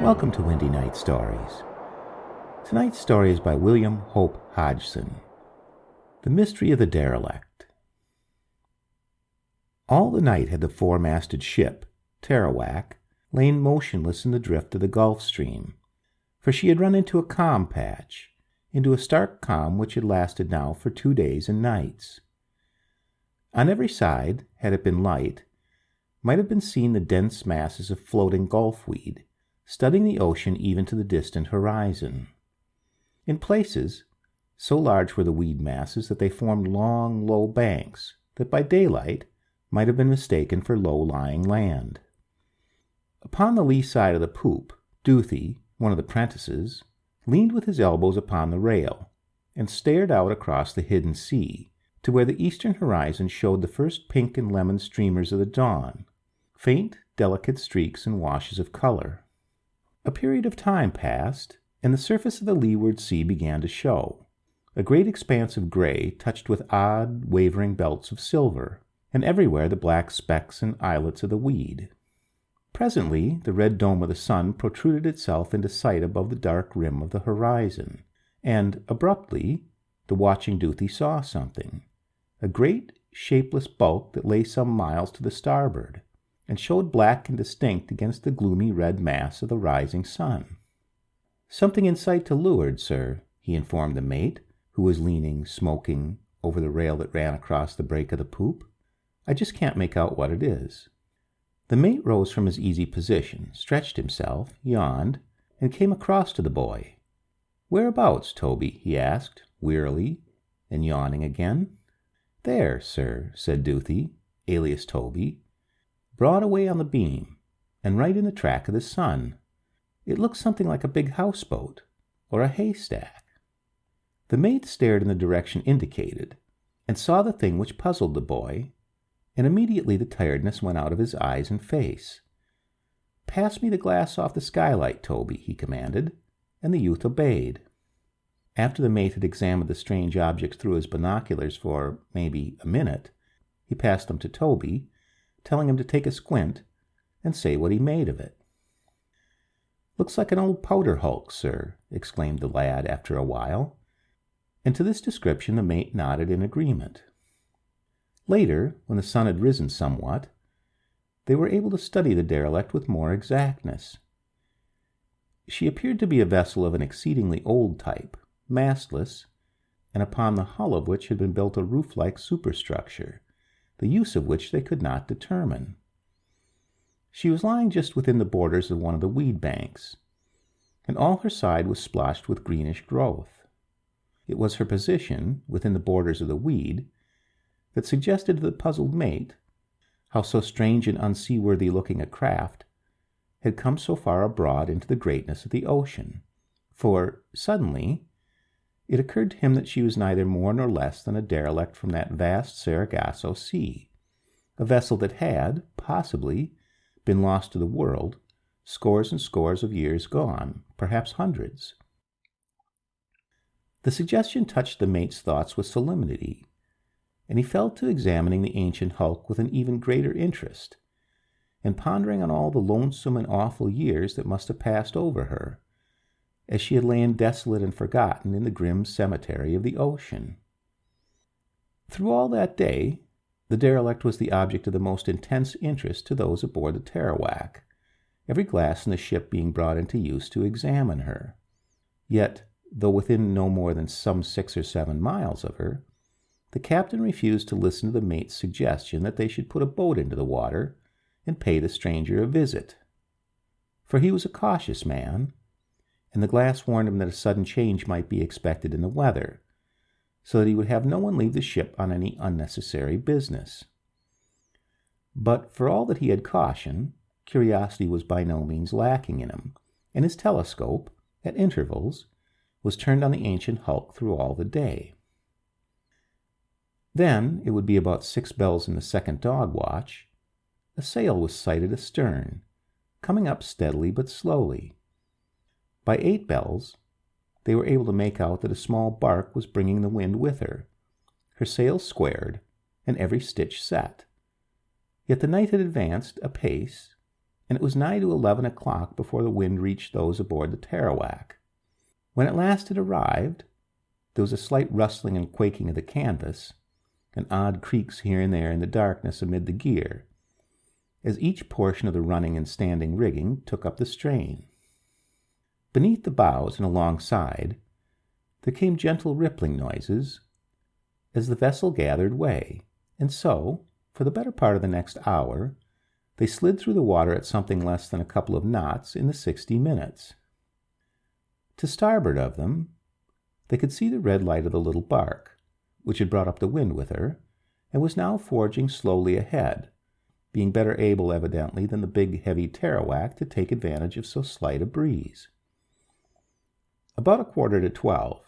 Welcome to Windy Night Stories. Tonight's story is by William Hope Hodgeson. The Mystery of the Derelict. All the night had the four-masted ship, Tarawak, lain motionless in the drift of the Gulf Stream, for she had run into a calm patch, into a stark calm which had lasted now for 2 days and nights. On every side, had it been light, might have been seen the dense masses of floating gulfweed, studding the ocean even to the distant horizon. In places, so large were the weed masses that they formed long, low banks that by daylight might have been mistaken for low-lying land. Upon the lee side of the poop, Duthie, one of the prentices, leaned with his elbows upon the rail and stared out across the hidden sea to where the eastern horizon showed the first pink and lemon streamers of the dawn, faint, delicate streaks and washes of color. A period of time passed, and the surface of the leeward sea began to show, a great expanse of gray touched with odd, wavering belts of silver, and everywhere the black specks and islets of the weed. Presently the red dome of the sun protruded itself into sight above the dark rim of the horizon, and, abruptly, the watching Duthie saw something, a great, shapeless bulk that lay some miles to the starboard, and showed black and distinct against the gloomy red mass of the rising sun. "Something in sight to leeward, sir," he informed the mate, who was leaning, smoking, over the rail that ran across the break of the poop. "I just can't make out what it is." The mate rose from his easy position, stretched himself, yawned, and came across to the boy. "Whereabouts, Toby?" he asked, wearily, and yawning again. "There, sir," said Duthie, alias Toby, "broad away on the beam, and right in the track of the sun. It looks something like a big houseboat, or a haystack." The mate stared in the direction indicated, and saw the thing which puzzled the boy, and immediately the tiredness went out of his eyes and face. "Pass me the glass off the skylight, Toby," he commanded, and the youth obeyed. After the mate had examined the strange objects through his binoculars for, maybe, a minute, he passed them to Toby, telling him to take a squint and say what he made of it. "Looks like an old powder hulk, sir," exclaimed the lad after a while, and to this description the mate nodded in agreement. Later, when the sun had risen somewhat, they were able to study the derelict with more exactness. She appeared to be a vessel of an exceedingly old type, mastless, and upon the hull of which had been built a roof-like superstructure, the use of which they could not determine. She was lying just within the borders of one of the weed banks, and all her side was splotched with greenish growth. It was her position, within the borders of the weed, that suggested to the puzzled mate how so strange and unseaworthy-looking a craft had come so far abroad into the greatness of the ocean, for, suddenly, it occurred to him that she was neither more nor less than a derelict from that vast Sargasso Sea, a vessel that had, possibly, been lost to the world, scores and scores of years gone, perhaps hundreds. The suggestion touched the mate's thoughts with solemnity, and he fell to examining the ancient hulk with an even greater interest, and pondering on all the lonesome and awful years that must have passed over her, as she had lain desolate and forgotten in the grim cemetery of the ocean. Through all that day, the derelict was the object of the most intense interest to those aboard the Tarawak, every glass in the ship being brought into use to examine her. Yet, though within no more than some 6 or 7 miles of her, the captain refused to listen to the mate's suggestion that they should put a boat into the water and pay the stranger a visit. For he was a cautious man, and the glass warned him that a sudden change might be expected in the weather, so that he would have no one leave the ship on any unnecessary business. But for all that he had caution, curiosity was by no means lacking in him, and his telescope, at intervals, was turned on the ancient hulk through all the day. Then, it would be about 6 bells in the second dog watch, a sail was sighted astern, coming up steadily but slowly. By 8 bells, they were able to make out that a small bark was bringing the wind with her, her sails squared, and every stitch set. Yet the night had advanced apace, and it was nigh to 11 o'clock before the wind reached those aboard the Tarawak. When at last it arrived, there was a slight rustling and quaking of the canvas, and odd creaks here and there in the darkness amid the gear, as each portion of the running and standing rigging took up the strain. Beneath the bows and alongside, there came gentle rippling noises as the vessel gathered way, and so, for the better part of the next hour, they slid through the water at something less than a couple of knots in the 60 minutes. To starboard of them, they could see the red light of the little bark, which had brought up the wind with her, and was now forging slowly ahead, being better able evidently than the big heavy Tarawak to take advantage of so slight a breeze. About 11:45,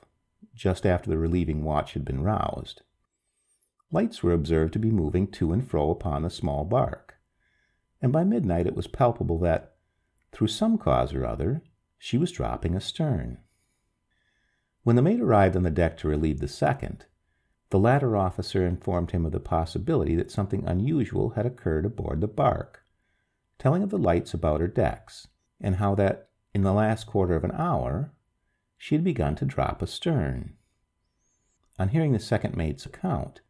just after the relieving watch had been roused, lights were observed to be moving to and fro upon the small bark, and by midnight it was palpable that, through some cause or other, she was dropping astern. When the mate arrived on the deck to relieve the second, the latter officer informed him of the possibility that something unusual had occurred aboard the bark, telling of the lights about her decks, and how that, in the last quarter of an hour, she had begun to drop astern. On hearing the second mate's account,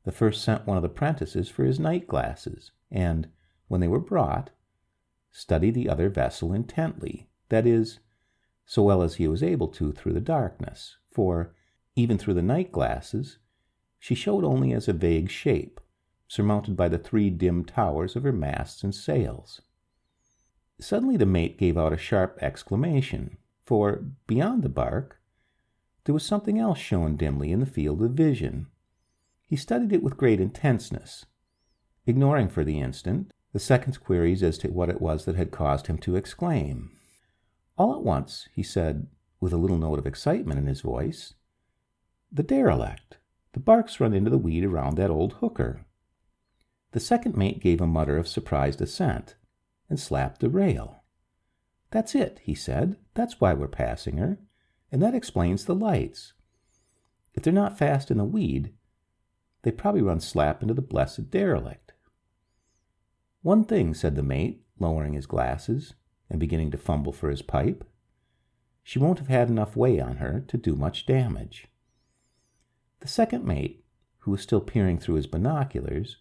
the first sent one of the prentices for his night glasses, and, when they were brought, studied the other vessel intently, that is, so well as he was able to through the darkness, for, even through the night glasses, she showed only as a vague shape, surmounted by the 3 dim towers of her masts and sails. Suddenly the mate gave out a sharp exclamation, for, beyond the bark, there was something else shown dimly in the field of vision. He studied it with great intenseness, ignoring for the instant the second's queries as to what it was that had caused him to exclaim. All at once, he said, with a little note of excitement in his voice, "The Derelict! The bark's run into the weed around that old hooker." The second mate gave a mutter of surprised assent, and slapped the rail. "That's it," he said. "That's why we're passing her, and that explains the lights. If they're not fast in the weed, they probably run slap into the blessed Derelict." "One thing," said the mate, lowering his glasses and beginning to fumble for his pipe. "She won't have had enough way on her to do much damage." The second mate, who was still peering through his binoculars,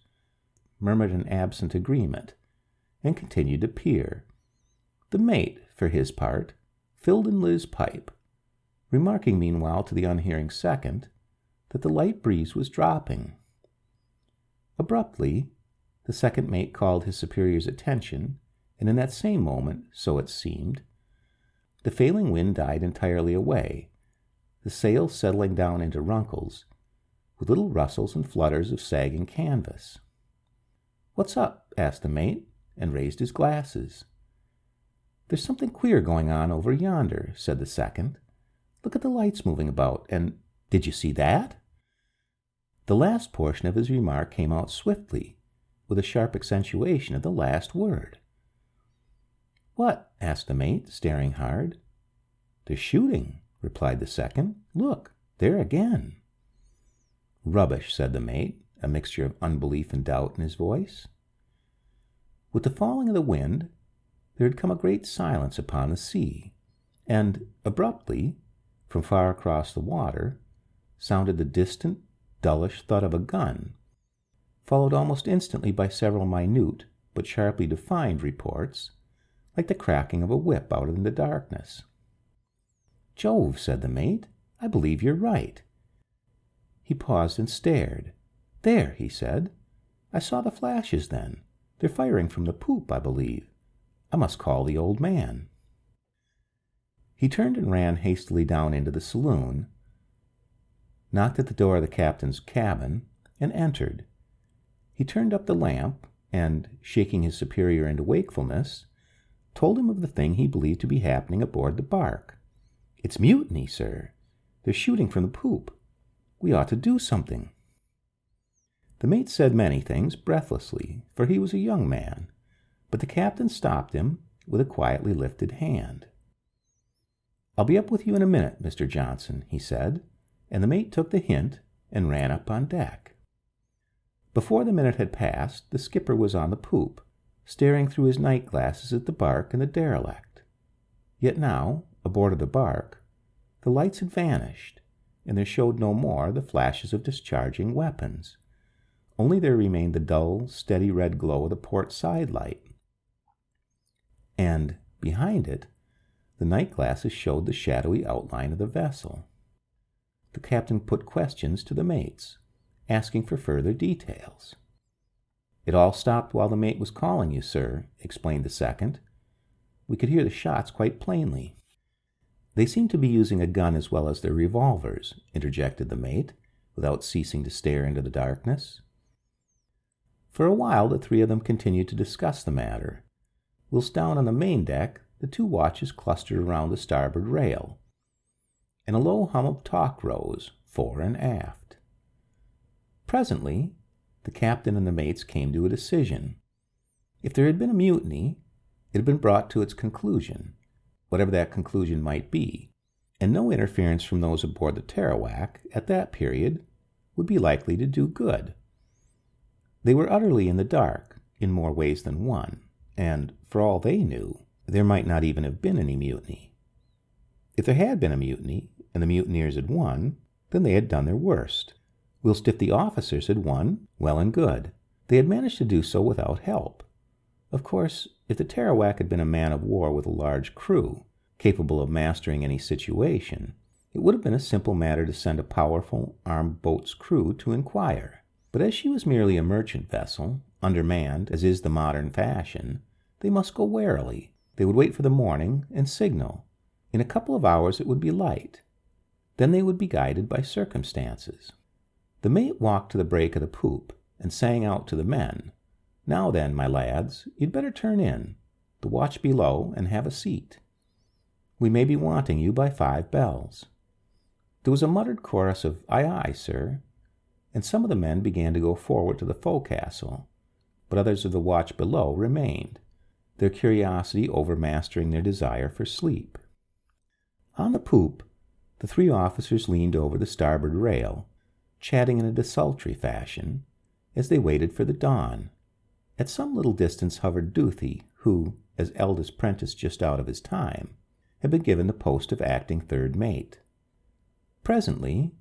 murmured an absent agreement, and continued to peer. The mate, for his part, filled and lit his pipe, remarking meanwhile to the unhearing second that the light breeze was dropping. Abruptly, the second mate called his superior's attention, and in that same moment, so it seemed, the failing wind died entirely away, the sails settling down into runkles, with little rustles and flutters of sagging canvas. "What's up?" asked the mate, and raised his glasses. "There's something queer going on over yonder," said the second. "Look at the lights moving about, and did you see that?" The last portion of his remark came out swiftly, with a sharp accentuation of the last word. "What?" asked the mate, staring hard. "They're shooting," replied the second. "Look, there again." "Rubbish," said the mate, a mixture of unbelief and doubt in his voice. With the falling of the wind, there had come a great silence upon the sea, and, abruptly, from far across the water, sounded the distant, dullish thud of a gun, followed almost instantly by several minute but sharply defined reports, like the cracking of a whip out in the darkness. "Jove," said the mate, "I believe you're right." He paused and stared. "There," he said. "I saw the flashes then. They're firing from the poop, I believe. I must call the old man." He turned and ran hastily down into the saloon, knocked at the door of the captain's cabin, and entered. He turned up the lamp, and, shaking his superior into wakefulness, told him of the thing he believed to be happening aboard the bark. "It's mutiny, sir. They're shooting from the poop. We ought to do something." The mate said many things breathlessly, for he was a young man, but the captain stopped him with a quietly lifted hand. "I'll be up with you in a minute, Mr. Johnson," he said, and the mate took the hint and ran up on deck. Before the minute had passed, the skipper was on the poop, staring through his night glasses at the bark and the derelict. Yet now, aboard of the bark, the lights had vanished, and there showed no more the flashes of discharging weapons. Only there remained the dull, steady red glow of the port side light. And, behind it, the night glasses showed the shadowy outline of the vessel. The captain put questions to the mates, asking for further details. "It all stopped while the mate was calling you, sir," explained the second. "We could hear the shots quite plainly." "They seem to be using a gun as well as their revolvers," interjected the mate, without ceasing to stare into the darkness. For a while the three of them continued to discuss the matter, whilst down on the main deck the two watches clustered around the starboard rail, and a low hum of talk rose, fore and aft. Presently, the captain and the mates came to a decision. If there had been a mutiny, it had been brought to its conclusion, whatever that conclusion might be, and no interference from those aboard the Tarawak at that period would be likely to do good. They were utterly in the dark, in more ways than one, and, for all they knew, there might not even have been any mutiny. If there had been a mutiny, and the mutineers had won, then they had done their worst. Whilst if the officers had won, well and good. They had managed to do so without help. Of course, if the Tarawak had been a man of war with a large crew, capable of mastering any situation, it would have been a simple matter to send a powerful, armed boat's crew to inquire. But as she was merely a merchant vessel, undermanned as is the modern fashion, they must go warily. They would wait for the morning and signal. In a couple of hours it would be light. Then they would be guided by circumstances. The mate walked to the break of the poop and sang out to the men, "Now then, my lads, you'd better turn in, the watch below, and have a seat. We may be wanting you by 5 bells." There was a muttered chorus of "Aye, aye, sir," and some of the men began to go forward to the forecastle, but others of the watch below remained, their curiosity overmastering their desire for sleep. On the poop, the 3 officers leaned over the starboard rail, chatting in a desultory fashion, as they waited for the dawn. At some little distance hovered Duthie, who, as eldest prentice just out of his time, had been given the post of acting third mate. Presently,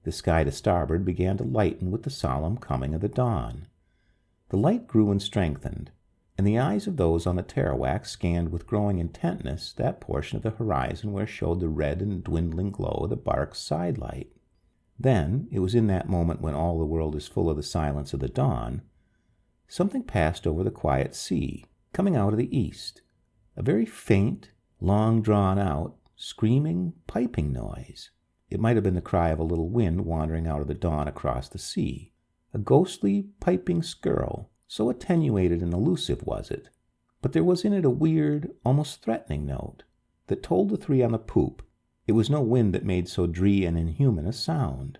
the sky to starboard began to lighten with the solemn coming of the dawn. The light grew and strengthened, and the eyes of those on the Tarawak scanned with growing intentness that portion of the horizon where showed the red and dwindling glow of the bark's side light. Then, it was in that moment when all the world is full of the silence of the dawn, something passed over the quiet sea, coming out of the east, a very faint, long-drawn-out, screaming, piping noise. It might have been the cry of a little wind wandering out of the dawn across the sea, a ghostly, piping skirl, so attenuated and elusive was it, but there was in it a weird, almost threatening note that told the 3 on the poop it was no wind that made so dree and inhuman a sound.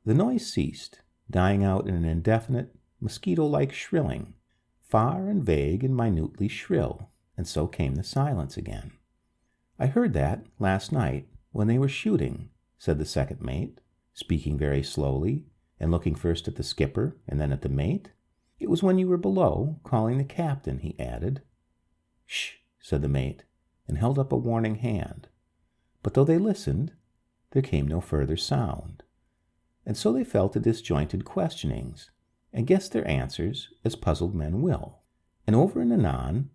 The noise ceased, dying out in an indefinite, mosquito-like shrilling, far and vague and minutely shrill, and so came the silence again. "I heard that last night when they were shooting," said the second mate, speaking very slowly, and looking first at the skipper and then at the mate. "It was when you were below, calling the captain," he added. "Shh," said the mate, and held up a warning hand. But though they listened, there came no further sound, and so they fell to disjointed questionings, and guessed their answers as puzzled men will. And over and anon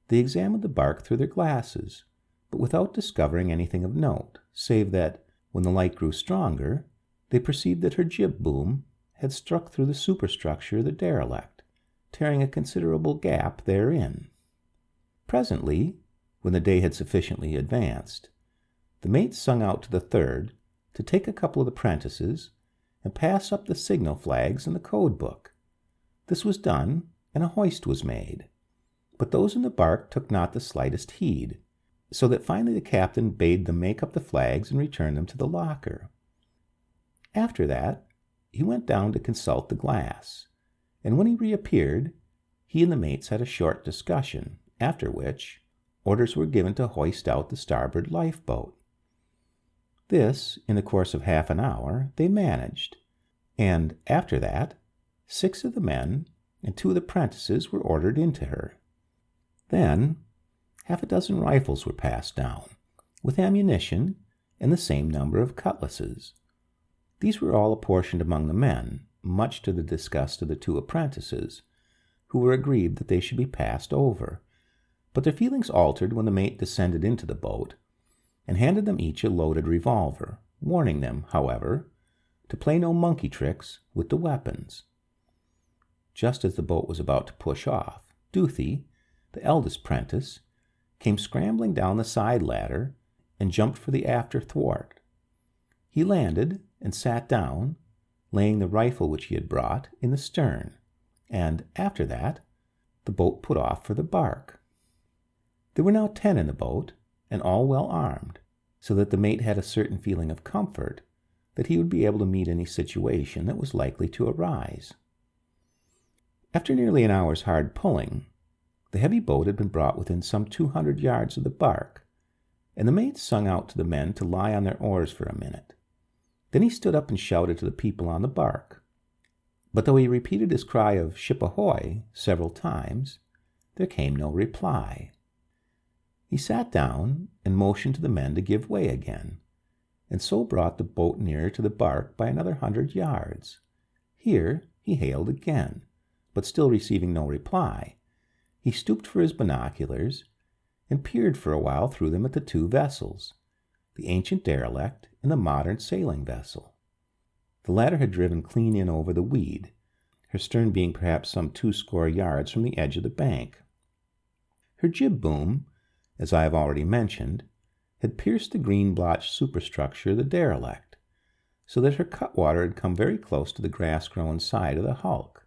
they examined the bark through their glasses, but without discovering anything of note, save that, when the light grew stronger, they perceived that her jib boom had struck through the superstructure of the derelict, tearing a considerable gap therein. Presently, when the day had sufficiently advanced, the mate sung out to the third to take a couple of the prentices and pass up the signal flags and the code book. This was done, and a hoist was made. But those in the bark took not the slightest heed, so that finally the captain bade them make up the flags and return them to the locker. After that, he went down to consult the glass, and when he reappeared, he and the mates had a short discussion, after which orders were given to hoist out the starboard lifeboat. This, in the course of half an hour, they managed, and after that, 6 of the men, and 2 of the apprentices were ordered into her. Then, half a dozen rifles were passed down, with ammunition and the same number of cutlasses. These were all apportioned among the men, much to the disgust of the 2 apprentices, who were aggrieved that they should be passed over, but their feelings altered when the mate descended into the boat and handed them each a loaded revolver, warning them, however, to play no monkey tricks with the weapons. Just as the boat was about to push off, Duthie, the eldest prentice, came scrambling down the side ladder and jumped for the after thwart. He landed and sat down, laying the rifle which he had brought in the stern, and after that the boat put off for the bark. There were now 10 in the boat, and all well armed, so that the mate had a certain feeling of comfort that he would be able to meet any situation that was likely to arise. After nearly an hour's hard pulling, the heavy boat had been brought within some 200 yards of the bark, and the mate sung out to the men to lie on their oars for a minute. Then he stood up and shouted to the people on the bark. But though he repeated his cry of "Ship ahoy" several times, there came no reply. He sat down and motioned to the men to give way again, and so brought the boat nearer to the bark by another 100 yards. Here he hailed again, but still receiving no reply, he stooped for his binoculars and peered for a while through them at the 2 vessels, the ancient derelict and the modern sailing vessel. The latter had driven clean in over the weed, her stern being perhaps some 20 yards from the edge of the bank. Her jib boom, as I have already mentioned, had pierced the green-blotched superstructure of the derelict, so that her cutwater had come very close to the grass-grown side of the hulk.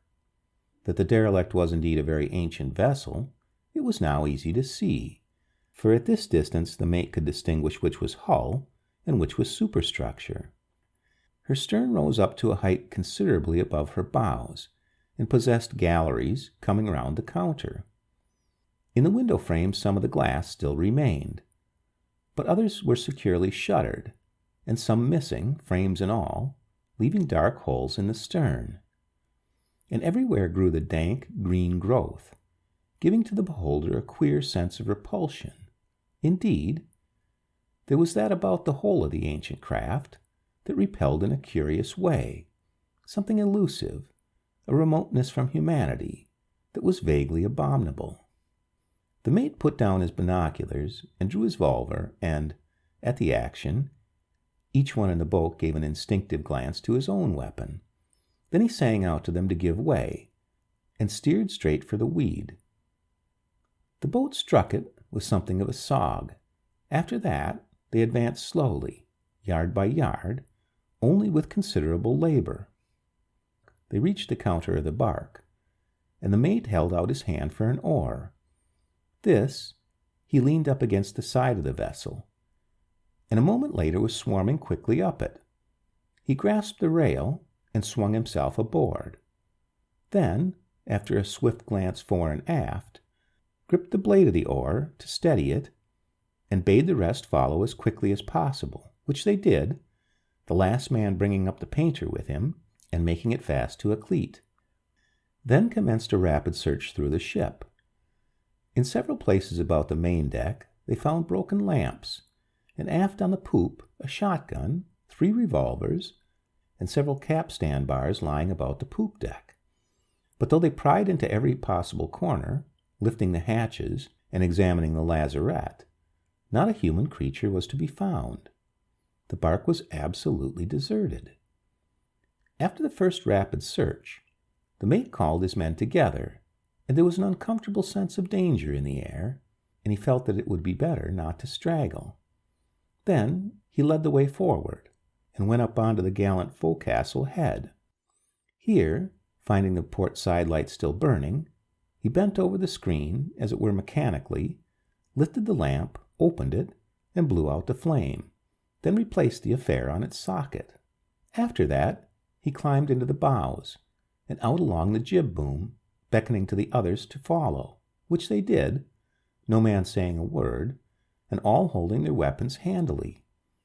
That the derelict was indeed a very ancient vessel, it was now easy to see, for at this distance the mate could distinguish which was hull and which was superstructure. Her stern rose up to a height considerably above her bows, and possessed galleries coming round the counter. In the window frames some of the glass still remained, but others were securely shuttered, and some missing, frames and all, leaving dark holes in the stern. And everywhere grew the dank, green growth, giving to the beholder a queer sense of repulsion. Indeed, there was that about the whole of the ancient craft that repelled in a curious way, something elusive, a remoteness from humanity that was vaguely abominable. The mate put down his binoculars and drew his revolver, and, at the action, each one in the boat gave an instinctive glance to his own weapon. Then he sang out to them to give way, and steered straight for the weed. The boat struck it with something of a sog. After that, they advanced slowly, yard by yard, only with considerable labor. They reached the counter of the bark, and the mate held out his hand for an oar. This he leaned up against the side of the vessel, and a moment later was swarming quickly up it. He grasped the rail and swung himself aboard. Then, after a swift glance fore and aft, gripped the blade of the oar to steady it, and bade the rest follow as quickly as possible, which they did, the last man bringing up the painter with him and making it fast to a cleat. Then commenced a rapid search through the ship. In several places about the main deck they found broken lamps, and aft on the poop a shotgun, 3 revolvers, and several capstan bars lying about the poop deck. But though they pried into every possible corner, lifting the hatches and examining the lazarette, not a human creature was to be found. The bark was absolutely deserted. After the first rapid search, the mate called his men together, and there was an uncomfortable sense of danger in the air, and he felt that it would be better not to straggle. Then he led the way forward, and went up onto the gallant forecastle head. Here, finding the port side light still burning, he bent over the screen, as it were mechanically, lifted the lamp, opened it, and blew out the flame, then replaced the affair on its socket. After that, he climbed into the bows, and out along the jib boom, beckoning to the others to follow, which they did, no man saying a word, and all holding their weapons handily,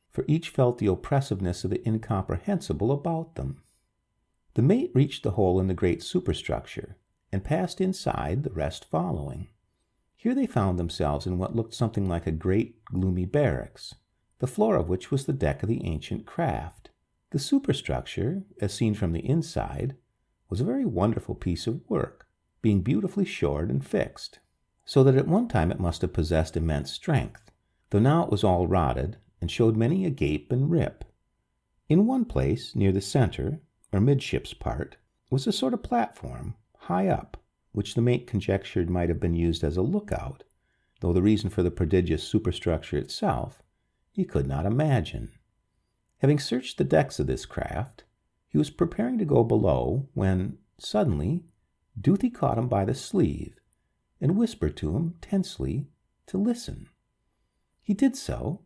for each felt the oppressiveness of the incomprehensible about them. The mate reached the hole in the great superstructure, and passed inside, the rest following. Here they found themselves in what looked something like a great, gloomy barracks, the floor of which was the deck of the ancient craft. The superstructure, as seen from the inside, was a very wonderful piece of work, being beautifully shored and fixed, so that at one time it must have possessed immense strength, though now it was all rotted and showed many a gape and rip. In one place, near the center, or midships part, was a sort of platform, high up, which the mate conjectured might have been used as a lookout, though the reason for the prodigious superstructure itself he could not imagine. Having searched the decks of this craft, he was preparing to go below when, suddenly, Duthie caught him by the sleeve and whispered to him tensely to listen. He did so,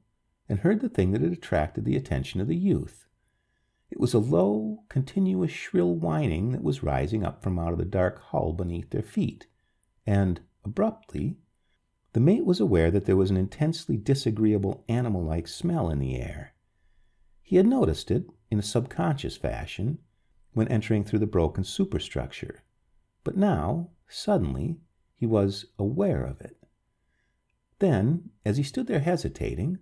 and heard the thing that had attracted the attention of the youth. It was a low, continuous, shrill whining that was rising up from out of the dark hull beneath their feet, and, abruptly, the mate was aware that there was an intensely disagreeable animal-like smell in the air. He had noticed it, in a subconscious fashion, when entering through the broken superstructure, but now, suddenly, he was aware of it. Then, as he stood there hesitating,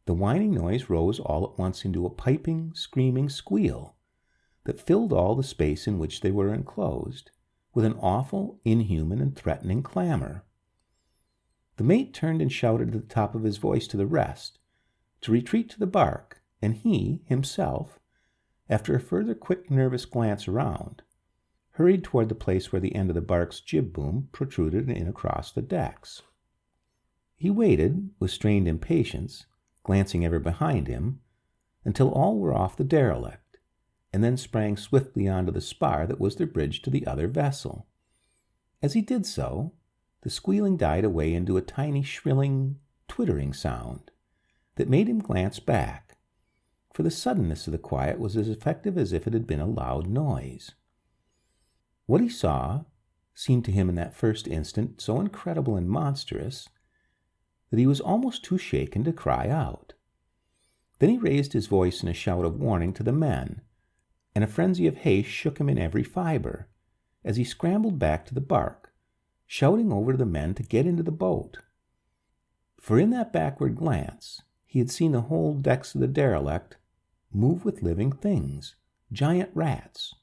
the whining noise rose all at once into a piping, screaming squeal that filled all the space in which they were enclosed, with an awful, inhuman, and threatening clamor. The mate turned and shouted at the top of his voice to the rest to retreat to the bark, and he, himself, after a further quick, nervous glance around, hurried toward the place where the end of the bark's jib-boom protruded in across the decks. He waited, with strained impatience, glancing ever behind him, until all were off the derelict, and then sprang swiftly onto the spar that was their bridge to the other vessel. As he did so, the squealing died away into a tiny, shrilling, twittering sound that made him glance back, for the suddenness of the quiet was as effective as if it had been a loud noise. What he saw seemed to him in that first instant so incredible and monstrous that he was almost too shaken to cry out. Then he raised his voice in a shout of warning to the men, and a frenzy of haste shook him in every fiber, as he scrambled back to the bark, shouting over to the men to get into the boat. For in that backward glance he had seen the whole decks of the derelict move with living things, giant rats,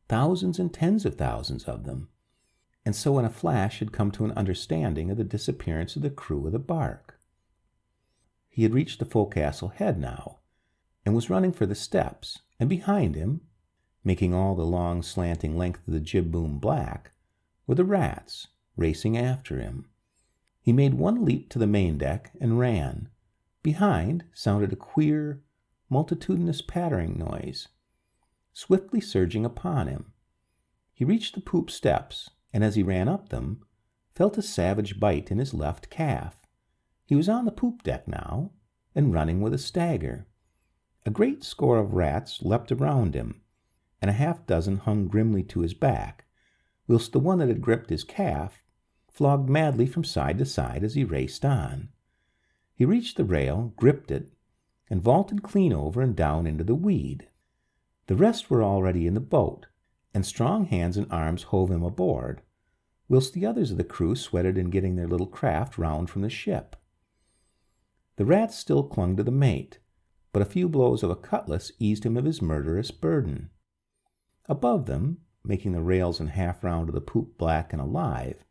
thousands and tens of thousands of them, and so in a flash had come to an understanding of the disappearance of the crew of the bark. He had reached the forecastle head now, and was running for the steps, and behind him, making all the long slanting length of the jib-boom black, were the rats, racing after him. He made one leap to the main deck and ran. Behind sounded a queer, multitudinous pattering noise, swiftly surging upon him. He reached the poop steps, and as he ran up them, felt a savage bite in his left calf. He was on the poop deck now, and running with a stagger. A great score of rats leapt around him, and a half-dozen hung grimly to his back, whilst the one that had gripped his calf flogged madly from side to side as he raced on. He reached the rail, gripped it, and vaulted clean over and down into the weed. The rest were already in the boat, and strong hands and arms hove him aboard, whilst the others of the crew sweated in getting their little craft round from the ship. The rats still clung to the mate, but a few blows of a cutlass eased him of his murderous burden. Above them, making the rails and half round of the poop black and alive,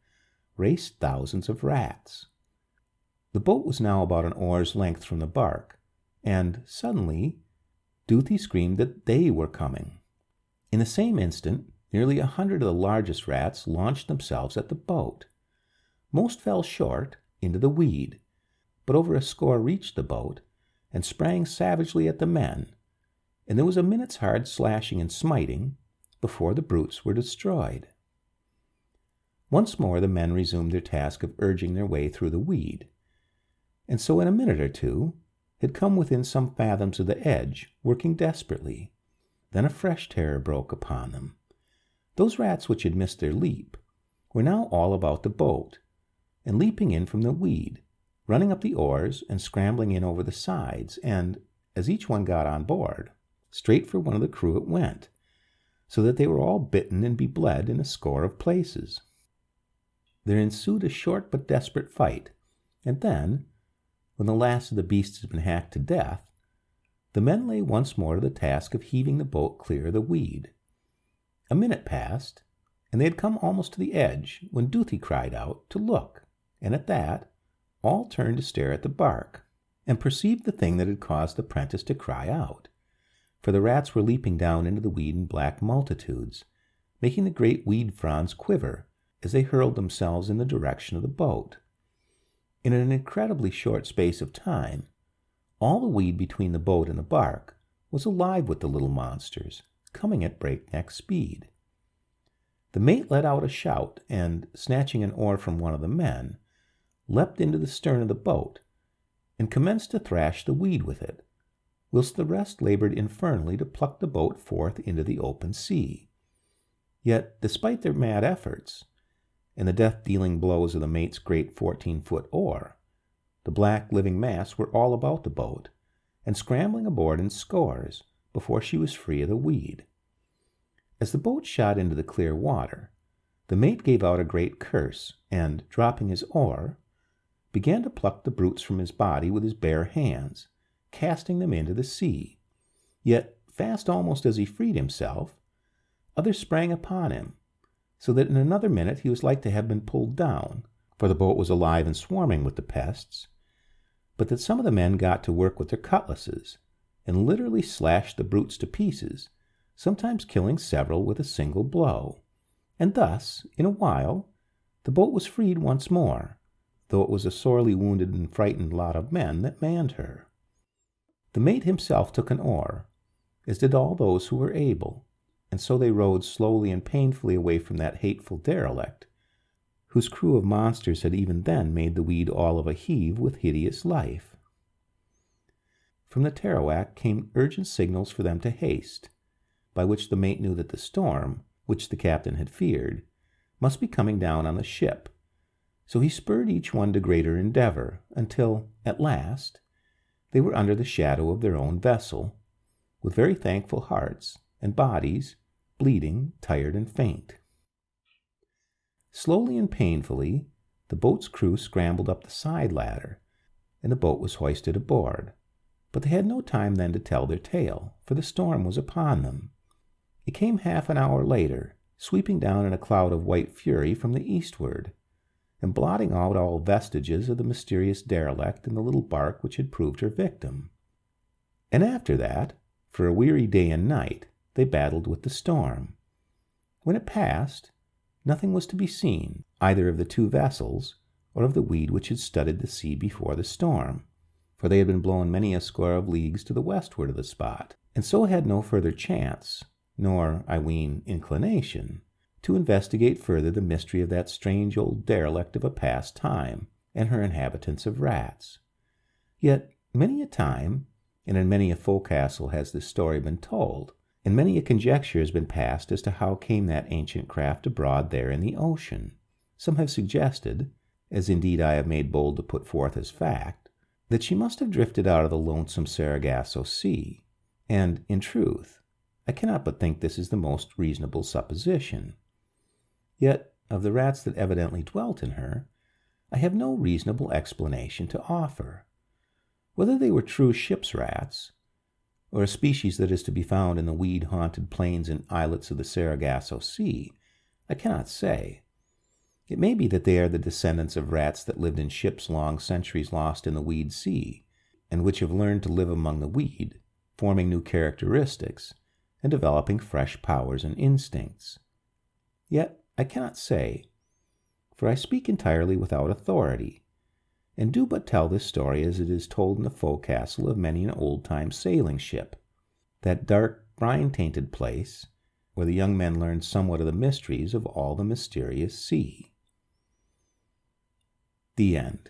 raced thousands of rats. The boat was now about an oar's length from the bark, and, suddenly, Duthie screamed that they were coming. In the same instant, nearly 100 of the largest rats launched themselves at the boat. Most fell short, into the weed, but over a score reached the boat, and sprang savagely at the men, and there was a minute's hard slashing and smiting before the brutes were destroyed. Once more the men resumed their task of urging their way through the weed, and so in a minute or two had come within some fathoms of the edge, working desperately. Then a fresh terror broke upon them. Those rats which had missed their leap were now all about the boat, and leaping in from the weed, running up the oars and scrambling in over the sides, and, as each one got on board, straight for one of the crew it went, so that they were all bitten and bebled in a score of places. There ensued a short but desperate fight, and then, when the last of the beasts had been hacked to death, the men lay once more to the task of heaving the boat clear of the weed. A minute passed, and they had come almost to the edge, when Duthie cried out to look, and at that all turned to stare at the bark, and perceived the thing that had caused the prentice to cry out. For the rats were leaping down into the weed in black multitudes, making the great weed fronds quiver as they hurled themselves in the direction of the boat. In an incredibly short space of time, all the weed between the boat and the bark was alive with the little monsters, coming at breakneck speed. The mate let out a shout, and, snatching an oar from one of the men, leapt into the stern of the boat, and commenced to thrash the weed with it, whilst the rest labored infernally to pluck the boat forth into the open sea. Yet, despite their mad efforts, and the death-dealing blows of the mate's great 14-foot oar, the black living mass were all about the boat, and scrambling aboard in scores before she was free of the weed. As the boat shot into the clear water, the mate gave out a great curse, and, dropping his oar, began to pluck the brutes from his body with his bare hands, casting them into the sea. Yet, fast almost as he freed himself, others sprang upon him, so that in another minute he was like to have been pulled down, for the boat was alive and swarming with the pests, but that some of the men got to work with their cutlasses, and literally slashed the brutes to pieces, sometimes killing several with a single blow. And thus, in a while, the boat was freed once more, though it was a sorely wounded and frightened lot of men that manned her. The mate himself took an oar, as did all those who were able, and so they rowed slowly and painfully away from that hateful derelict, whose crew of monsters had even then made the weed all of a heave with hideous life. From the Tarawak came urgent signals for them to haste, by which the mate knew that the storm, which the captain had feared, must be coming down on the ship, so he spurred each one to greater endeavor, until, at last, they were under the shadow of their own vessel, with very thankful hearts, and bodies, bleeding, tired, and faint. Slowly and painfully, the boat's crew scrambled up the side ladder, and the boat was hoisted aboard. But they had no time then to tell their tale, for the storm was upon them. It came half an hour later, sweeping down in a cloud of white fury from the eastward, and blotting out all vestiges of the mysterious derelict and the little bark which had proved her victim. And after that, for a weary day and night, they battled with the storm. When it passed, nothing was to be seen, either of the two vessels, or of the weed which had studded the sea before the storm, for they had been blown many a score of leagues to the westward of the spot, and so had no further chance, nor, I ween, inclination, to investigate further the mystery of that strange old derelict of a past time, and her inhabitants of rats. Yet many a time, and in many a forecastle has this story been told, and many a conjecture has been passed as to how came that ancient craft abroad there in the ocean. Some have suggested, as indeed I have made bold to put forth as fact, that she must have drifted out of the lonesome Sargasso Sea, and, in truth, I cannot but think this is the most reasonable supposition. Yet, of the rats that evidently dwelt in her, I have no reasonable explanation to offer. Whether they were true ship's rats, or a species that is to be found in the weed-haunted plains and islets of the Sargasso Sea, I cannot say. It may be that they are the descendants of rats that lived in ships long centuries lost in the weed sea, and which have learned to live among the weed, forming new characteristics, and developing fresh powers and instincts. Yet I cannot say, for I speak entirely without authority, and do but tell this story as it is told in the forecastle of many an old-time sailing ship, that dark, brine-tainted place where the young men learned somewhat of the mysteries of all the mysterious sea. The end.